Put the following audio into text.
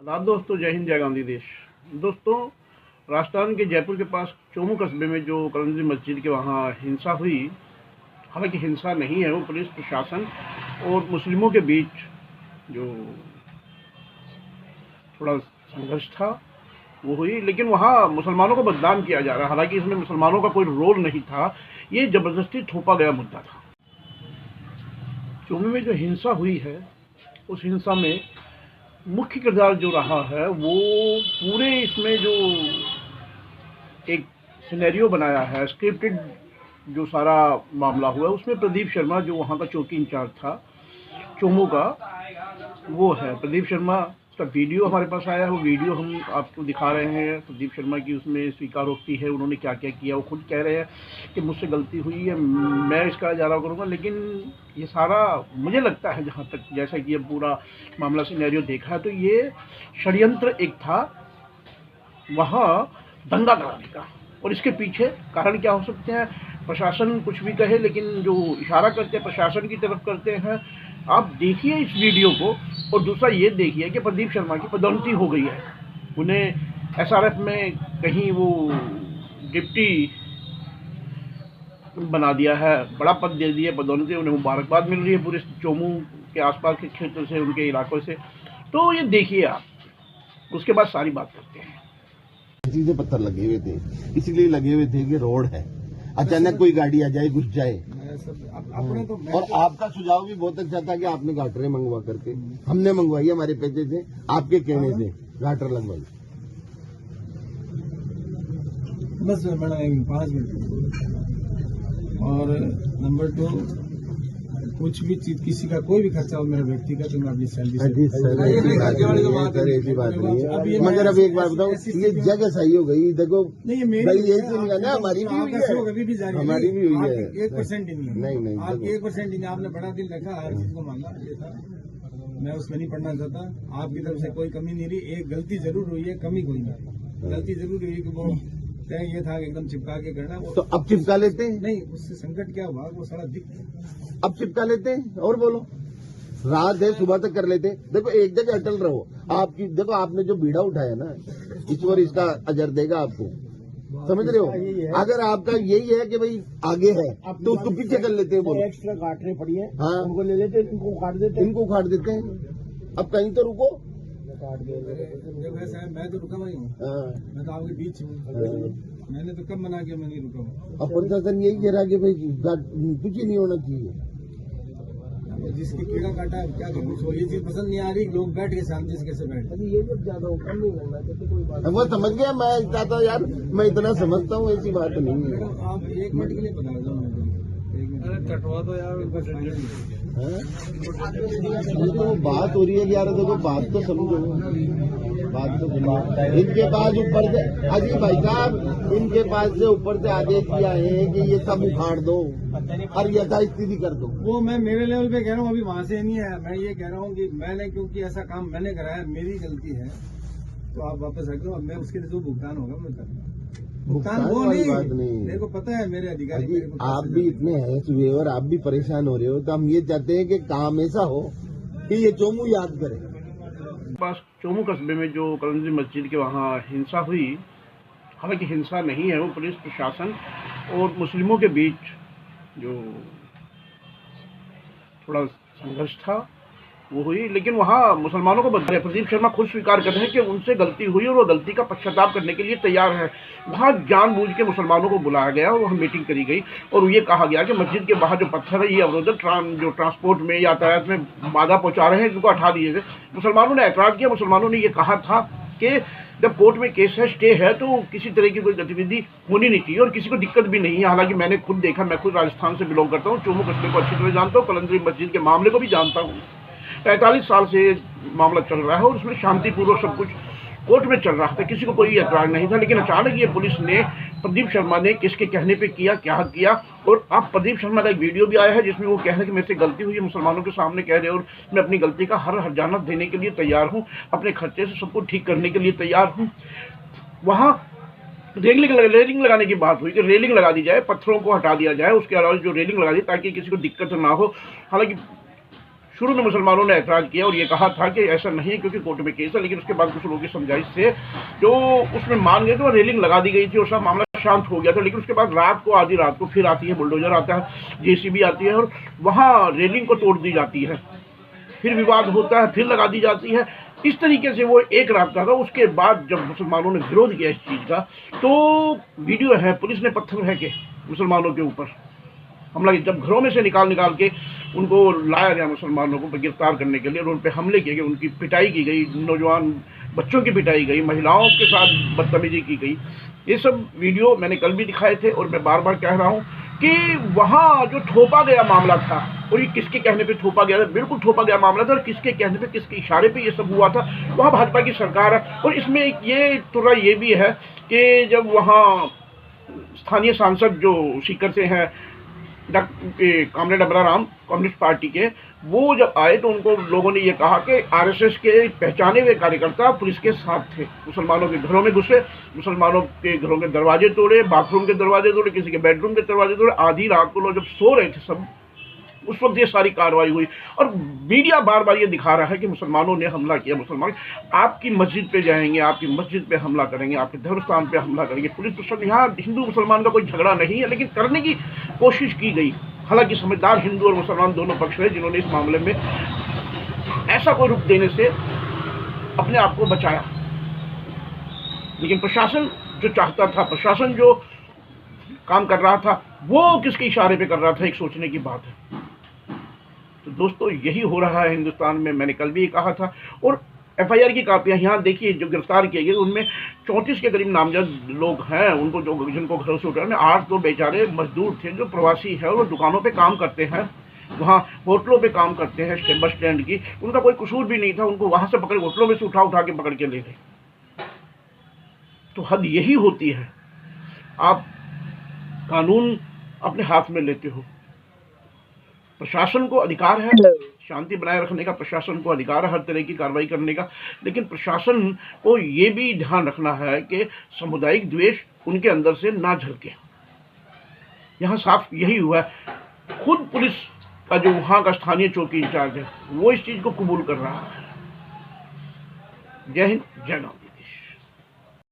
आदाब दोस्तों, जय हिंद, जय गांधी देश। दोस्तों, राजस्थान के जयपुर के पास चोमू कस्बे में जो कलंदरी मस्जिद के वहाँ हिंसा हुई, हालांकि हिंसा नहीं है, वो पुलिस प्रशासन और मुस्लिमों के बीच जो थोड़ा संघर्ष था वो हुई। लेकिन वहाँ मुसलमानों को बदनाम किया जा रहा है, हालांकि इसमें मुसलमानों का कोई रोल नहीं था, ये जबरदस्ती थोपा गया मुद्दा था। चोमू में जो हिंसा हुई है, उस हिंसा में मुख्य किरदार जो रहा है वो पूरे इसमें जो एक सिनेरियो बनाया है, स्क्रिप्टेड जो सारा मामला हुआ है, उसमें प्रदीप शर्मा जो वहाँ का चौकी इंचार्ज था चोमू का, वो है प्रदीप शर्मा। उसका वीडियो हमारे पास आया है, वो वीडियो हम आपको दिखा रहे हैं। प्रदीप शर्मा की उसमें स्वीकारोक्ति है, उन्होंने क्या क्या किया। वो खुद कह रहे हैं कि मुझसे गलती हुई है, मैं इसका इजारा करूँगा। लेकिन ये सारा मुझे लगता है, जहाँ तक जैसा कि ये पूरा मामला सिनेरियो देखा है, तो ये षड्यंत्र एक था वहाँ दंगा कराने का। और इसके पीछे कारण क्या हो सकते हैं, प्रशासन कुछ भी कहे, लेकिन जो इशारा करते हैं प्रशासन की तरफ करते हैं। आप देखिए इस वीडियो को, और दूसरा ये देखिए कि प्रदीप शर्मा की पदोन्नति हो गई है। उन्हें एसआरएफ में कहीं वो डिप्टी बना दिया है, बड़ा पद दे दिया, पदोन्नति, उन्हें मुबारकबाद मिल रही है पूरे चोमू के आसपास के क्षेत्र से, उनके इलाकों से। तो ये देखिए आप, उसके बाद सारी बात करते हैं। सीधे पत्थर लगे हुए थे, इसलिए लगे हुए थे कि रोड है, अचानक कोई गाड़ी आ जाए, घुस जाए। और आपका सुझाव भी बहुत अच्छा था कि आपने गाटरें मंगवा करके, हमने मंगवाई, हमारे पैसे से, आपके कहने से गाटर लगवाई। बस मैडम 5 मिनट। और नंबर 2, कुछ भी चीज, किसी का कोई भी खर्चा हो मेरे व्यक्ति का, तो मैं अपनी सैलरी सर ऐसी बात नहीं है, मगर अब एक बात बताओ, ये जगह सही हो गई। देखो नहीं, भाई यही नहीं है ना, हमारी भी हुई है, कभी भी जारी, हमारी भी हुई है। 1% ही नहीं, नहीं आप 1% ही नहीं, आपने बड़ा दिल रखा, हर चीज को मांगा, ये था। मैं उसमें नहीं पढ़ना चाहता, आपकी तरफ से कोई कमी नहीं रही। एक गलती जरूर हुई है, कमी कोई नहीं, गलती जरूर हुई कि वो तय ये था कि एकदम चिपका के करना। तो अब चिपका लेते हैं, नहीं, उससे संकट क्या हुआ, वो सारा दिख, अब चिपका लेते हैं। और बोलो, रात है, सुबह तक कर लेते हैं। देखो एक जगह अटल रहो। आपकी देखो, आपने जो बीड़ा उठाया ना, ईश्वर इसका अजर देगा आपको, समझ रहे हो। अगर आपका यही है कि भाई आगे है, तो उसको पीछे कर लेते हैं। बोलो, एक्स्ट्रा काटने पड़ी है, हाँ, उनको ले लेते, इनको काट देते हैं। अब कहीं तो रुको। देखो ऐसा है, मैं तो रुका हुआ ही हूँ, मैं तो आपके बीच हूँ। मैंने तो कब मना किया, मैं नहीं रुका हूँ। अब प्रशासन यही कह रहा कि भाई कुछ ही नहीं होना चाहिए। जिसकी कीड़ा काटा है, क्या करूँ, उसको ये चीज पसंद नहीं आ रही, लोग बैठ के शांति से कैसे बैठ, ये जब ज्यादा हो, कम नहीं करना चाहिए, कोई बात। वो समझ गया, मैं चाहता यार, मैं इतना समझता हूँ, ऐसी बात नहीं है। आप 1 मिनट के लिए बता दो, कटवा दो यार, तो बात हो रही है यार। देखो बात तो समझो, बात तो इनके पास ऊपर से, अजी भाई साहब, इनके पास से ऊपर से आदेश दिया है कि ये सब उखाड़ दो और यथास्थिति कर दो। वो मैं मेरे लेवल पे कह रहा हूँ, अभी वहाँ से नहीं है। मैं ये कह रहा हूँ कि मैंने, क्योंकि ऐसा काम मैंने कराया, मेरी गलती है, तो आप वापस रख दो। मैं उसके लिए जो भुगतान होगा मैं करूँगा। भुगतान वो नहीं, बात नहीं, मेरे को पता है, मेरे अधिकारी आप भी इतने हैस हुए और आप भी परेशान हो रहे हो, तो हम ये चाहते हैं कि काम ऐसा हो कि ये चोमू याद करे। पास चोमू कस्बे में जो कलंदरी मस्जिद के वहाँ हिंसा हुई, हालांकि हिंसा नहीं है, वो पुलिस प्रशासन और मुस्लिमों के बीच जो थोड़ा संघर्ष था वो हुई। लेकिन वहाँ मुसलमानों को बदला। प्रदीप शर्मा खुद स्वीकार कर रहे हैं कि उनसे गलती हुई और वो गलती का पश्चाताप करने के लिए तैयार है। वहाँ जानबूझ के मुसलमानों को बुलाया गया और वहाँ मीटिंग करी गई, और ये कहा गया कि मस्जिद के बाहर जो पत्थर है, ये अवरोधक जो ट्रांसपोर्ट में, यातायात में बाधा पहुँचा रहे हैं, इनको हटा दिए गए। मुसलमानों ने ऐतराज़ किया। मुसलमानों ने ये कहा था कि जब कोर्ट में केस है, स्टे है, तो किसी तरह की कोई गतिविधि होनी नहीं चाहिए और किसी को दिक्कत भी नहीं है। हालांकि मैंने खुद देखा, मैं खुद राजस्थान से बिलोंग करता हूँ, चोमू कस्बे को अच्छी तरह जानता हूँ, कलंदरी मस्जिद के मामले को भी जानता हूँ। 45 साल से मामला चल रहा है और उसमें शांतिपूर्वक सब कुछ कोर्ट में चल रहा था, किसी को कोई ऐतराज नहीं था। लेकिन अचानक ये पुलिस ने, प्रदीप शर्मा ने किसके कहने पे किया, क्या किया। और आप प्रदीप शर्मा का एक वीडियो भी आया है जिसमें वो कह रहे हैं कि मेरे से गलती हुई है, मुसलमानों के सामने कह रहे हैं, और मैं अपनी गलती का हर हर्जाना देने के लिए तैयार हूँ, अपने खर्चे से सबको ठीक करने के लिए तैयार हूँ। वहाँ रेलिंग लगाने की बात हुई कि रेलिंग लगा दी जाए, पत्थरों को हटा दिया जाए, उसके अलावा जो रेलिंग लगा दी ताकि किसी को दिक्कत ना हो। हालांकि शुरू में मुसलमानों ने ऐतराज़ किया और ये कहा था कि ऐसा नहीं है क्योंकि कोर्ट में केस है, लेकिन उसके बाद कुछ लोगों की समझाइश से जो उसमें मान गए थे और रेलिंग लगा दी गई थी और सब मामला शांत हो गया था। लेकिन उसके बाद रात को, आधी रात को फिर आती है, बुलडोजर आता है, जेसीबी आती है और वहाँ रेलिंग को तोड़ दी जाती है, फिर विवाद होता है, फिर लगा दी जाती है। इस तरीके से वो एक रात का था। उसके बाद जब मुसलमानों ने विरोध किया इस चीज़ का, तो वीडियो है, पुलिस ने पत्थर फेंके मुसलमानों के ऊपर, हमला किया। जब घरों में से निकाल के उनको लाया गया मुसलमानों को गिरफ्तार करने के लिए और उन पर हमले किए गए, उनकी पिटाई की गई, नौजवान बच्चों की पिटाई गई, महिलाओं के साथ बदतमीजी की गई। ये सब वीडियो मैंने कल भी दिखाए थे और मैं बार बार कह रहा हूँ कि वहाँ जो थोपा गया मामला था, और ये किसके कहने पे थोपा गया था, बिल्कुल थोपा गया मामला था, और किसके कहने पे, किसके इशारे पे ये सब हुआ था, वहाँ भाजपा की सरकार है। और इसमें ये थोड़ा ये भी है कि जब वहाँ स्थानीय सांसद जो सीकर से हैं, कामरेड अबराराम, कम्युनिस्ट पार्टी के, वो जब आए तो उनको लोगों ने ये कहा कि आरएसएस के पहचाने हुए कार्यकर्ता पुलिस के साथ थे, मुसलमानों के घरों में घुसे, मुसलमानों के घरों के दरवाजे तोड़े, बाथरूम के दरवाजे तोड़े, किसी के बेडरूम के दरवाजे तोड़े। आधी रात को लोग जब सो रहे थे सब, उस वक्त ये सारी कार्रवाई हुई। और मीडिया बार बार ये दिखा रहा है कि मुसलमानों ने हमला किया। मुसलमान आपकी मस्जिद पे जाएंगे, आपकी मस्जिद पे हमला करेंगे, आपके धर्मस्थान पे हमला करेंगे। पुलिस प्रशासन, यहाँ हिंदू मुसलमान का कोई झगड़ा नहीं है, लेकिन करने की कोशिश की गई। हालांकि समझदार हिंदू और मुसलमान दोनों पक्ष हैं जिन्होंने इस मामले में ऐसा कोई रुख देने से अपने आप को बचाया। लेकिन प्रशासन जो चाहता था, प्रशासन जो काम कर रहा था, वो किसके इशारे पे कर रहा था, एक सोचने की बात है। तो दोस्तों, यही हो रहा है हिंदुस्तान में। मैंने कल भी कहा था। और एफआईआर की कापियां यहाँ देखिए, जो गिरफ्तार किए गए उनमें 34 के करीब नामजद लोग हैं। उनको जो जिनको घरों से उठाने, 8 तो बेचारे मजदूर थे जो प्रवासी है और वो दुकानों पे काम करते हैं, वहाँ होटलों पे काम करते हैं, बस स्टैंड की। उनका कोई कसूर भी नहीं था, उनको वहाँ से पकड़, होटलों में से उठा के पकड़ के ले गए। तो हद यही होती है, आप कानून अपने हाथ में लेते हो। प्रशासन को अधिकार है शांति बनाए रखने का, प्रशासन को अधिकार है हर तरह की कार्रवाई करने का, लेकिन प्रशासन को ये भी ध्यान रखना है कि सामुदायिक द्वेष उनके अंदर से ना झलके। यहाँ साफ यही हुआ है। खुद पुलिस का जो वहाँ का स्थानीय चौकी इंचार्ज है, वो इस चीज को कबूल कर रहा है। जय हिंद, जय राम।